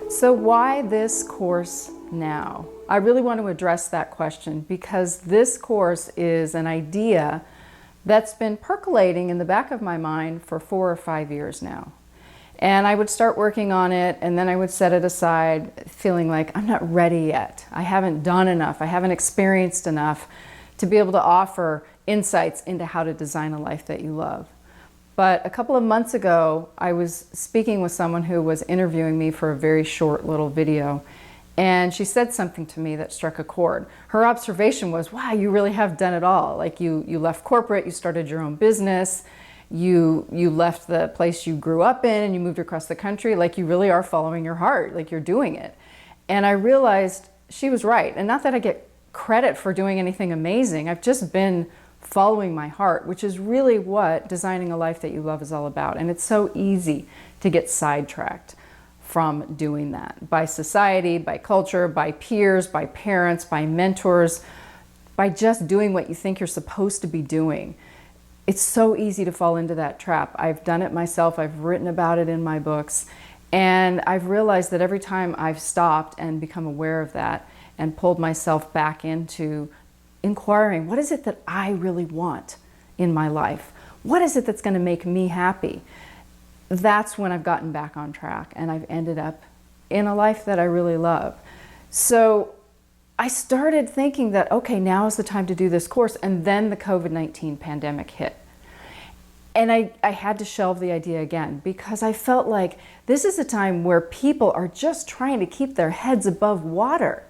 So why this course now? I really want to address that question because this course is an idea that's been percolating in the back of my mind for 4 or 5 years now. And I would start working on it and then I would set it aside feeling like I'm not ready yet. I haven't done enough. I haven't experienced enough to be able to offer insights into how to design a life that you love. But a couple of months ago, I was speaking with someone who was interviewing me for a very short little video. And she said something to me that struck a chord. Her observation was, wow, you really have done it all. Like you left corporate, you started your own business, you left the place you grew up in and you moved across the country. Like you really are following your heart, like you're doing it. And I realized she was right. And not that I get credit for doing anything amazing. I've just been following my heart, which is really what designing a life that you love is all about. And it's so easy to get sidetracked from doing that by society, by culture, by peers, by parents, by mentors, by just doing what you think you're supposed to be doing. It's so easy to fall into that trap. I've done it myself. I've written about it in my books. And I've realized that every time I've stopped and become aware of that and pulled myself back into inquiring, what is it that I really want in my life? What is it that's going to make me happy? That's when I've gotten back on track and I've ended up in a life that I really love. So I started thinking that, okay, now is the time to do this course. And then the COVID-19 pandemic hit. And I had to shelve the idea again because I felt like this is a time where people are just trying to keep their heads above water.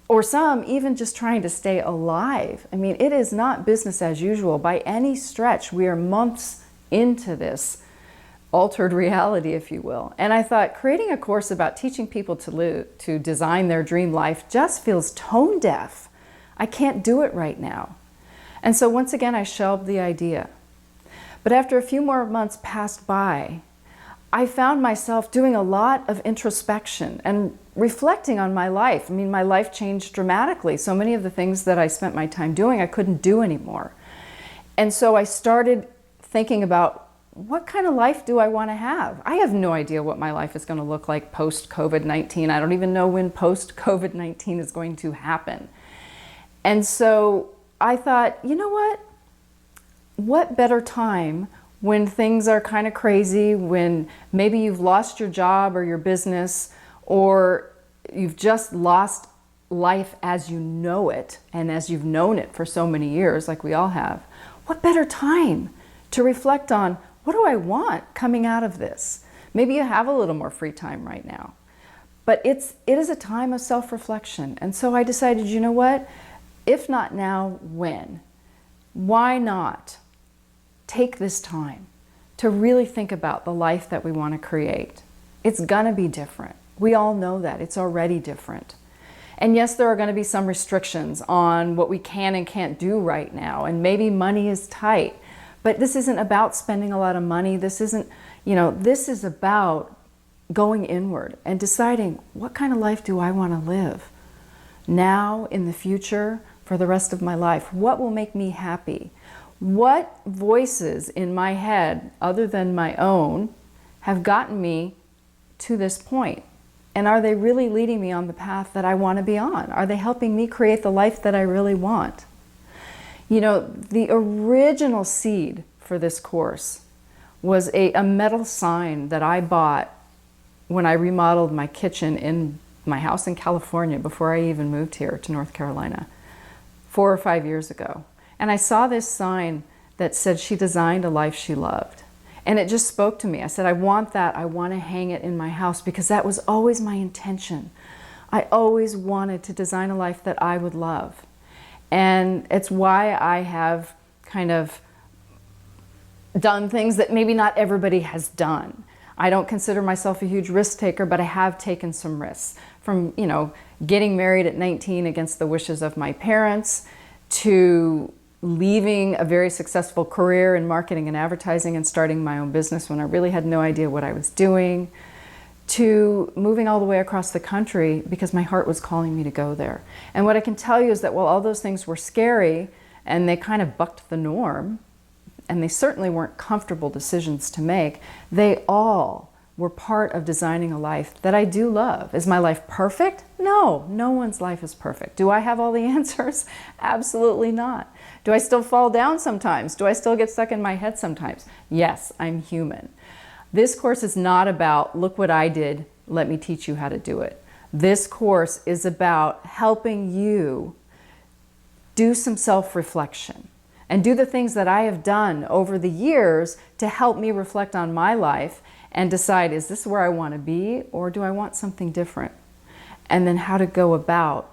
Or some even just trying to stay alive. I mean, it is not business as usual by any stretch. We are months into this altered reality, if you will. And I thought creating a course about teaching people to design their dream life just feels tone deaf. I can't do it right now. And so once again, I shelved the idea. But after a few more months passed by, I found myself doing a lot of introspection and reflecting on my life. I mean, my life changed dramatically. So many of the things that I spent my time doing, I couldn't do anymore. And so I started thinking about what kind of life do I want to have? I have no idea what my life is going to look like post-COVID-19. I don't even know when post-COVID-19 is going to happen. And so I thought, you know what? What better time when things are kind of crazy, when maybe you've lost your job or your business, or you've just lost life as you know it and as you've known it for so many years, like we all have. What better time to reflect on, what do I want coming out of this? Maybe you have a little more free time right now, but it is a time of self-reflection. And so I decided, you know what? If not now, when? Why not take this time to really think about the life that we want to create? It's gonna be different. We all know that. It's already different. And yes, there are going to be some restrictions on what we can and can't do right now. And maybe money is tight. But this isn't about spending a lot of money. This isn't, this is about going inward and deciding, what kind of life do I want to live now, in the future, for the rest of my life? What will make me happy? What voices in my head, other than my own, have gotten me to this point? And are they really leading me on the path that I want to be on? Are they helping me create the life that I really want? The original seed for this course was a metal sign that I bought when I remodeled my kitchen in my house in California before I even moved here to North Carolina 4 or 5 years ago. And I saw this sign that said she designed a life she loved. And it just spoke to me. I said, I want that. I want to hang it in my house because that was always my intention. I always wanted to design a life that I would love. And it's why I have kind of done things that maybe not everybody has done. I don't consider myself a huge risk taker, but I have taken some risks. From, getting married at 19 against the wishes of my parents, to leaving a very successful career in marketing and advertising and starting my own business when I really had no idea what I was doing, to moving all the way across the country because my heart was calling me to go there. And what I can tell you is that while all those things were scary and they kind of bucked the norm, and they certainly weren't comfortable decisions to make, they all we're part of designing a life that I do love. Is my life perfect? No, no one's life is perfect. Do I have all the answers? Absolutely not. Do I still fall down sometimes? Do I still get stuck in my head sometimes? Yes, I'm human. This course is not about, look what I did, let me teach you how to do it. This course is about helping you do some self-reflection and do the things that I have done over the years to help me reflect on my life and decide, is this where I want to be, or do I want something different? And then how to go about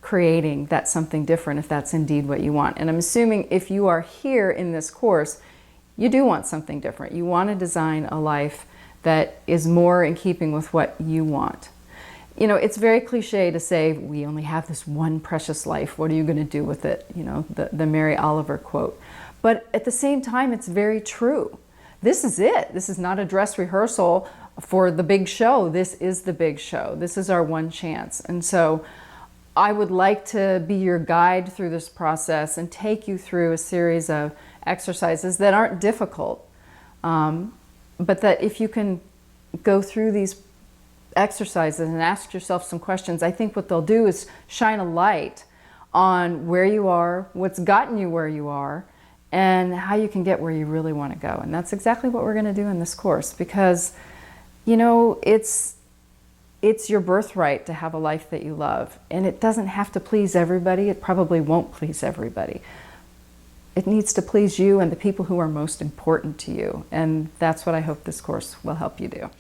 creating that something different if that's indeed what you want. And I'm assuming if you are here in this course, you do want something different. You want to design a life that is more in keeping with what you want. You know, it's very cliche to say, we only have this one precious life. What are you going to do with it? You know, the Mary Oliver quote. But at the same time, it's very true. This is it. This is not a dress rehearsal for the big show. This is the big show. This is our one chance. And so I would like to be your guide through this process and take you through a series of exercises that aren't difficult, but that if you can go through these exercises and ask yourself some questions, I think what they'll do is shine a light on where you are, what's gotten you where you are, and how you can get where you really want to go. And that's exactly what we're going to do in this course, because, you know, it's your birthright to have a life that you love, and it doesn't have to please everybody. It probably won't please everybody. It needs to please you and the people who are most important to you, and that's what I hope this course will help you do.